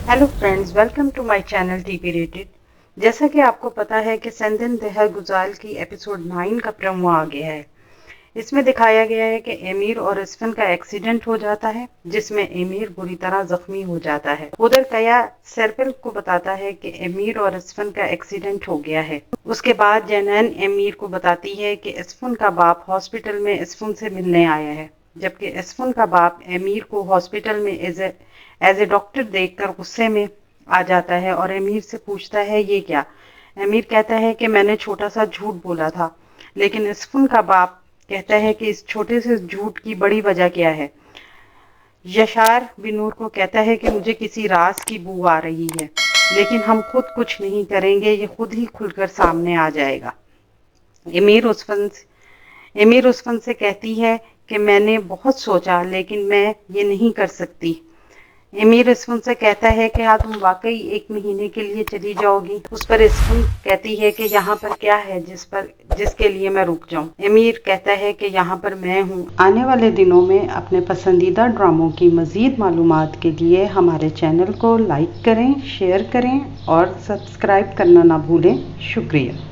Hello friends, welcome to my channel TP rated. जैसा कि आपको पता है कि संदन दहर गुजाल की एपिसोड 9 का प्रोमो आ गया है। इसमें दिखाया गया है कि एमीर और इसफन का एक्सीडेंट हो जाता है, जिसमें एमीर बुरी तरह जख्मी हो जाता है। उधर कया सरपिल को बताता है कि एमीर और इसफन का एक्सीडेंट हो गया है। उसके बाद जैनन एमीर को बताती है कि इसफन का बाप हॉस्पिटल में इसफन से मिलने आया है, जबकि इसफन का बाप एमीर को हॉस्पिटल में एज ए डॉक्टर देखकर गुस्से में आ जाता है और एमीर से पूछता है ये क्या। एमीर कहता है कि मैंने छोटा सा झूठ बोला था, लेकिन इसफन का बाप कहता है कि इस छोटे से झूठ की बड़ी वजह क्या है। यशार बिनूर को कहता है कि मुझे किसी राज की बू आ रही है, लेकिन हम खुद कुछ नहीं करेंगे, ये खुद ही खुलकर सामने आ जाएगा। एमीर उसफन से कहती है कि मैंने बहुत सोचा, लेकिन मैं ये नहीं कर सकती। एमीर इसफन से कहता है कि हाँ, तुम वाकई 1 महीने के लिए चली जाओगी। उस पर इसफन कहती है कि यहाँ पर क्या है जिसके लिए मैं रुक जाऊँ। एमीर कहता है कि यहाँ पर मैं हूँ। आने वाले दिनों में अपने पसंदीदा ड्रामों की मज़ीद मालूमात के लिए हमारे चैनल को लाइक करें, शेयर करें और सब्सक्राइब करना ना भूलें। शुक्रिया।